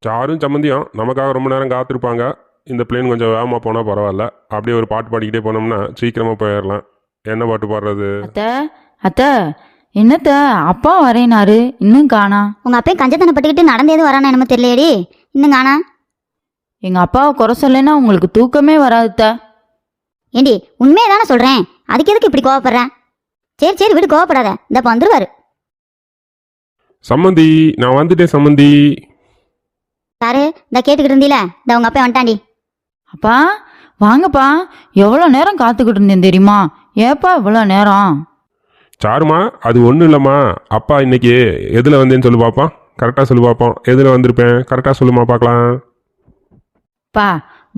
சாரும் சம்மந்தியும் நமக்காக ரொம்ப நேரம் காத்திருப்பாங்க. இந்த பிளேன் கொஞ்சம் வேகமாக போனால் பரவாயில்ல. அப்படியே ஒரு பாட்டு பாடிக்கிட்டே போனோம்னா சீக்கிரமாக போயிடலாம். என்ன பாட்டு பாடுறது? அத்தை அத்தை, என்னத்த அப்பா வரேனாரு இன்னும் காணா? உங்க அப்பையும் கஞ்சத்தனை பட்டுக்கிட்டு நடந்து எதுவும் வரானா என்னமோ தெரியலையடி, இன்னும் காணா. எங்க அப்பாவை குறை சொல்லேன்னா உங்களுக்கு தூக்கமே வராதுத்த. ஏண்டி உண்மையை தானே சொல்றேன், அதுக்கு எதுக்கு இப்படி கோவப்படுறேன்? சரி சரி விடு, கோவப்படாத, இந்தப்ப வந்துருவாரு. சம்மந்தி, நான் வந்துட்டேன் சம்மந்தி. யாரு இந்த கேட்டுக்கிட்டு இருந்தீல, இந்த உங்க அப்பா வந்துட்டாண்டி. அப்பா வாங்கப்பா, எவ்வளோ நேரம் காத்துக்கிட்டு இருந்தேன் தெரியுமா? ஏப்பா இவ்வளோ நேரம்? சாருமா, அது ஒன்றும் இல்லைம்மா. அப்பா இன்னைக்கு எதில் வந்தேன்னு சொல்லு பார்ப்போம். கரெக்டாக சொல்லு பார்ப்போம். எதில் வந்திருப்பேன் கரெக்டாக சொல்லுமா பார்க்கலாம். பா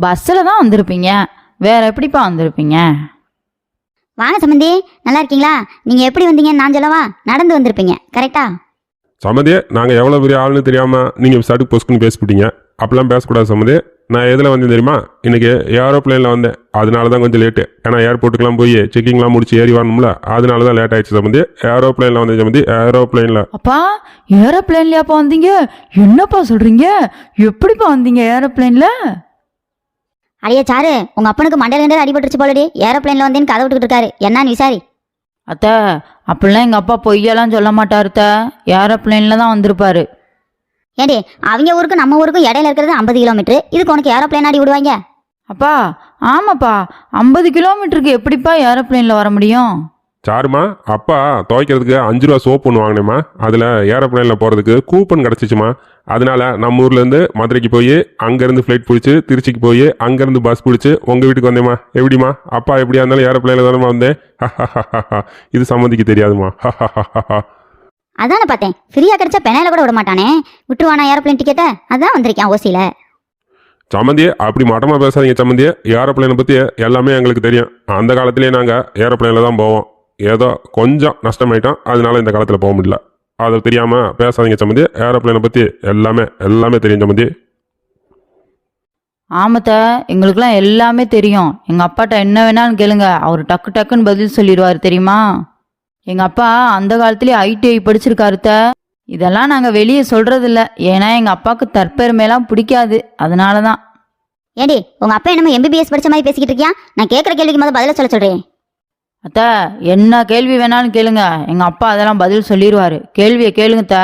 பஸ்ஸில் தான் வந்திருப்பீங்க, வேற எப்படிப்பா வந்திருப்பீங்க? வாங்க சம்பந்தி, நல்லா இருக்கீங்களா? நீங்க எப்படி வந்தீங்கன்னு நான் சொல்லவா? நடந்து வந்திருப்பீங்க கரெக்டா? சம்மந்தியே, நாங்கள் எவ்வளோ பெரிய ஆளுன்னு தெரியாமல் நீங்கள் சடுக்கு பொஸ்க்குன்னு பேசிவிட்டீங்க. அப்படிலாம் பேசக்கூடாது சம்மந்தி. நான் எதில் வந்தேன் தெரியுமா? இன்றைக்கி ஏரோப்ளைனில் வந்தேன். அதனால தான் கொஞ்சம் லேட்டு. ஏன்னா ஏர்போர்ட்டுக்கெலாம் போய் செக்கிங்லாம் முடிச்சு ஏறி வரணும்ல, அதனால தான் லேட் ஆகிடுச்சு சம்மந்தி. ஏரோப்ளைனில் வந்தேன் சம்மந்தி, ஏரோப்ளைனில். அப்பா ஏரோப்ளைன்லயாப்பா வந்தீங்க? என்னப்பா சொல்கிறீங்க? எப்படிப்பா வந்தீங்க ஏரோப்ளைனில்? அடியே சாரு, உங்க அப்பனுக்கு மண்டையில அடிபட்டுருச்சு போலடி, ஏரோப்ளைன்ல வந்தேன்னு கதை விட்டுக்கிட்டு இருக்காரு, என்னன்னு விசாரி. அத்தை அப்படிலாம் எங்கள் அப்பா பொய்யெல்லாம் சொல்ல மாட்டாருத்த, ஏரோப்ளைனில் தான் வந்திருப்பாரு. ஏண்டி அவங்க ஊருக்கும் நம்ம ஊருக்கும் இடையில இருக்கிறது 50 கிலோமீட்டர், இதுக்கு உனக்கு ஏரோப்ளைன் ஆடி விடுவாங்க? அப்பா ஆமாப்பா, 50 கிலோமீட்டருக்கு எப்படிப்பா ஏரோப்ளைனில் வர முடியும்? சாருமா, அப்பா துவைக்கிறதுக்கு 5 ரூபா சோப்பு ஒன்று வாங்கினேம்மா. அதில் ஏரோப்ளைனில் போகிறதுக்கு கூப்பன் கிடச்சிச்சுமா. அதனால நம்ம ஊர்லேருந்து மதுரைக்கு போய் அங்கேருந்து ஃப்ளைட் பிடிச்சி திருச்சிக்கு போய் அங்கேருந்து பஸ் பிடிச்சி உங்கள் வீட்டுக்கு வந்தேம்மா. எப்படிம்மா? அப்பா எப்படியா இருந்தாலும் ஏரோப்ளைனில் தானேம்மா வந்தேன். இது சம்மந்திக்கு தெரியாதுமா. அதானே பார்த்தேன், ஃப்ரீயா கிடைச்சா பெனாயில கூட விட மாட்டானே, விட்டுருவானா ஏரோப்ளைன் டிக்கெட்டை? அதான் வந்திருக்கேன் ஓசியில. சம்மந்தியே, அப்படி மட்டமாக பேசாதீங்க சம்மந்தியே. ஏரோப்ளைனை பற்றி எல்லாமே எங்களுக்கு தெரியும். அந்த காலத்திலே நாங்கள் ஏரோப்ளைனில் தான் போவோம். ஏதோ கொஞ்சம் நஷ்டமாயிட்டோம், அதனால இந்த காலத்தில் போக முடியல. அது தெரியாமல் பேசாதீங்க சம்மந்தி. ஏரோப்ளைனை பற்றி எல்லாமே தெரியும் சம்மந்தி. ஆமத்த, எங்களுக்கெல்லாம் எல்லாமே தெரியும். எங்கள் அப்பாட்ட என்ன வேணாலும் கேளுங்க, அவர் டக்கு டக்குன்னு பதில் சொல்லிடுவார் தெரியுமா? எங்கள் அப்பா அந்த காலத்துலேயே ITI படிச்சிருக்காருத்த. இதெல்லாம் நாங்கள் வெளியே சொல்கிறதில்ல, ஏன்னா எங்கள் அப்பாவுக்கு தற்பெருமையெல்லாம் பிடிக்காது, அதனால தான். ஏண்டி உங்க அப்பா என்னமோ MBBS படிச்ச மாதிரி பேசிக்கிட்டு இருக்கியா? நான் கேட்குற கேள்விக்கு முதல்ல பதில சொல்றேன். அத்த என்ன கேள்வி வேணாலும் கேளுங்க, எங்கள் அப்பா அதெல்லாம் பதில் சொல்லிடுவார். கேள்வியை கேளுங்கத்த.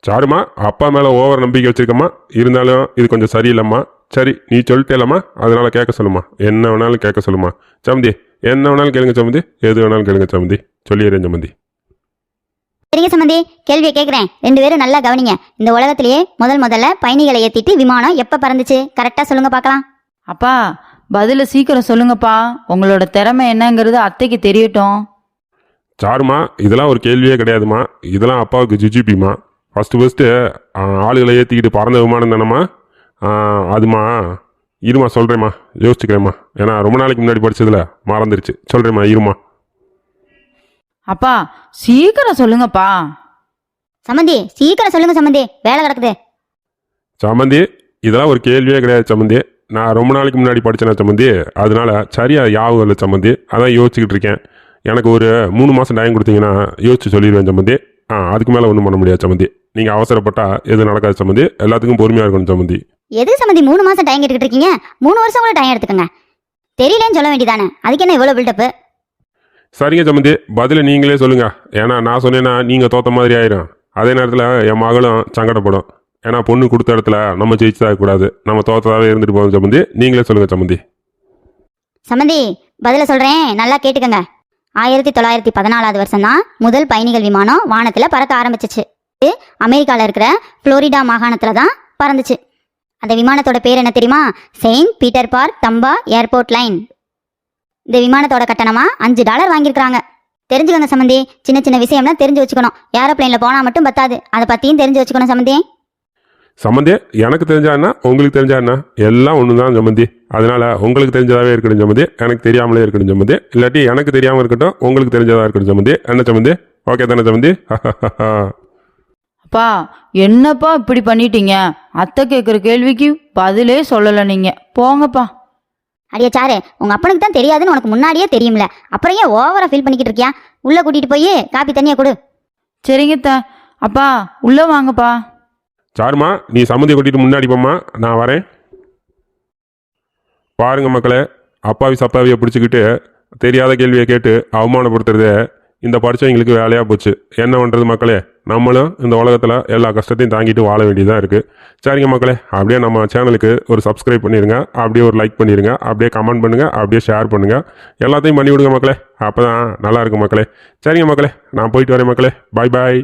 சாருமா, அப்பா மேலே ஓவர் நம்பிக்கை வச்சிருக்கம்மா. இருந்தாலும் இது கொஞ்சம் சரியில்லைம்மா. சரி, நீ சொல்லிட்டேலம்மா, அதனால கேட்க சொல்லுமா. என்ன வேணாலும் கேட்க சொல்லுமா சம்மந்தி. என்ன வேணாலும் கேளுங்க சம்மந்தி, எது வேணாலும் கேளுங்க சம்மந்தி. சொல்லிடுறேன் சம்மந்தி. சரிங்க சம்மந்தி, கேள்வியை கேட்குறேன், 2 பேரும் நல்லா கவனிங்க. இந்த உலகத்திலேயே முதல்ல பயணிகளை ஏற்றிட்டு விமானம் எப்போ பறந்துச்சு? கரெக்டாக சொல்லுங்க பார்க்கலாம். அப்பா பதில சீக்கிரம் சொல்லுங்கப்பா, உங்களோட திறமை என்னங்கிறது அத்தைக்கு தெரியட்டும். சாருமா, இதெல்லாம் ஒரு கேள்வியே கிடையாதுமா. இதெல்லாம் அப்பாவுக்கு ஜிஜிபிமா. ஃபஸ்ட்டு ஆளுகளை ஏற்றிக்கிட்டு பறந்த விமானம் தானம்மா அதுமா. இருமா சொல்கிறேம்மா, யோசிச்சுக்கிறேம்மா. ஏன்னா ரொம்ப நாளைக்கு முன்னாடி படித்ததில் மறந்துருச்சு. சொல்கிறேம்மா, இருமா. அப்பா சீக்கிரம் சொல்லுங்கப்பா. சம்மந்தி சீக்கிரம் சொல்லுங்க சம்மந்தி, வேலை கிடக்குது. சம்மந்தி, இதெல்லாம் ஒரு கேள்வியே கிடையாது சம்மந்தி. நான் ரொம்ப நாளைக்கு முன்னாடி படித்தேன் சம்மந்தி, அதனால சரியாக யாவும் இல்லை சம்மந்தி. அதான் யோசிச்சுக்கிட்டு இருக்கேன். எனக்கு ஒரு 3 மாதம் டைம் கொடுத்தீங்கன்னா யோசிச்சு சொல்லிடுவேன் சம்மந்தி. அதுக்கு மேலே ஒன்றும் பண்ண முடியாது சம்மந்தி. நீங்கள் அவசரப்பட்டால் எதுவும் நடக்காது சம்மந்தி. எல்லாத்துக்கும் பொறுமையாக இருக்கணும் சம்மந்தி. எது சம்மந்தி 3 மாதம் டைம் கேட்டுக்கிட்டு இருக்கீங்க? 3 வருஷம் கூட டைம் எடுத்துக்கோங்க. தெரியலன்னு சொல்ல வேண்டியதானே, அதுக்கு என்ன இவ்வளோ பில்டப்பு? சரிங்க சம்மந்தி, பதிலை நீங்களே சொல்லுங்கள். ஏன்னா நான் சொன்னேன்னா நீங்கள் தோற்ற மாதிரி ஆயிரும். அதே நேரத்தில் என் மகளும் சங்கடப்படும். ஏன்னா பொண்ணு கொடுத்த இடத்துல நம்ம ஜெயிச்சதாக கூடாது, நம்ம தோற்றதாகவே இருந்துட்டு போகணும் சம்மந்தி. நீங்களே சொல்லுங்கள் சம்மந்தி. சம்மந்தி பதில சொல்கிறேன், நல்லா கேட்டுக்கங்க. 1914 வருஷம் தான் முதல் பயணிகள் விமானம் வானத்தில் பறக்க ஆரம்பிச்சிச்சு. அமெரிக்காவில் இருக்கிற புளோரிடா மாகாணத்தில் தான் பறந்துச்சு. அந்த விமானத்தோட பேர் என்ன தெரியுமா? Saint Peter Park Tampa airport line. இந்த விமானத்தோட கட்டணமாக $5 வாங்கியிருக்கிறாங்க. தெரிஞ்சுக்கோங்க சம்மந்தி, சின்ன சின்ன விஷயம்லாம் தெரிஞ்சு வச்சுக்கணும். ஏரோப்ளைனில் போனால் மட்டும் பத்தாது, அதை பற்றியும் தெரிஞ்சு வச்சுக்கணும் சம்மந்தி. சம்மந்தி, எனக்கு தெரிஞ்சா என்ன, உங்களுக்கு தெரிஞ்சா என்ன, எல்லாம் ஒன்று தான் சம்மந்தி. அதனால உங்களுக்கு தெரிஞ்சதாகவே இருக்கணும் சம்மந்தி, எனக்கு தெரியாமலே இருக்கணும் சம்மந்தி. இல்லாட்டி எனக்கு தெரியாமல் இருக்கட்டும், உங்களுக்கு தெரிஞ்சதாக இருக்கணும் சம்மந்தி. என்ன சம்மந்தி? ஓகே தானே சம்மந்தி? அப்பா என்னப்பா இப்படி பண்ணிட்டீங்க? அத்தை கேட்குற கேள்விக்கு பதிலே சொல்லலை நீங்கள், போங்கப்பா. அடியே சாரு, உங்கள் அப்பனுக்கு தான் தெரியாதுன்னு உனக்கு முன்னாடியே தெரியும்ல, அப்புறம் ஏன் ஓவராக ஃபீல் பண்ணிக்கிட்டு இருக்கியா? உள்ளே கூட்டிகிட்டு போய் காப்பி தண்ணியை கொடு. சரிங்கத்த. அப்பா உள்ளே வாங்கப்பா. சாருமா நீ சம்மந்தியை கொட்டிட்டு முன்னாடி போம்மா, நான் வரேன். பாருங்க மக்களே, அப்பாவி சப்பாவியை பிடிச்சிக்கிட்டு தெரியாத கேள்வியை கேட்டு அவமானப்படுத்துறது இந்த படித்தவங்களுக்கு வேலையாக போச்சு. என்ன பண்ணுறது மக்களே, நம்மளும் இந்த உலகத்தில் எல்லா கஷ்டத்தையும் தாங்கிட்டு வாழ வேண்டியதாக இருக்குது. சரிங்க மக்களே, அப்படியே நம்ம சேனலுக்கு ஒரு சப்ஸ்கிரைப் பண்ணிடுங்க, அப்படியே ஒரு லைக் பண்ணிடுங்க, அப்படியே கமெண்ட் பண்ணுங்கள், அப்படியே ஷேர் பண்ணுங்கள், எல்லாத்தையும் பண்ணி விடுங்க மக்களே. அப்போ தான் நல்லா இருக்கும் மக்களே. சரிங்க மக்களே, நான் போயிட்டு வரேன் மக்களே. பாய் பாய்.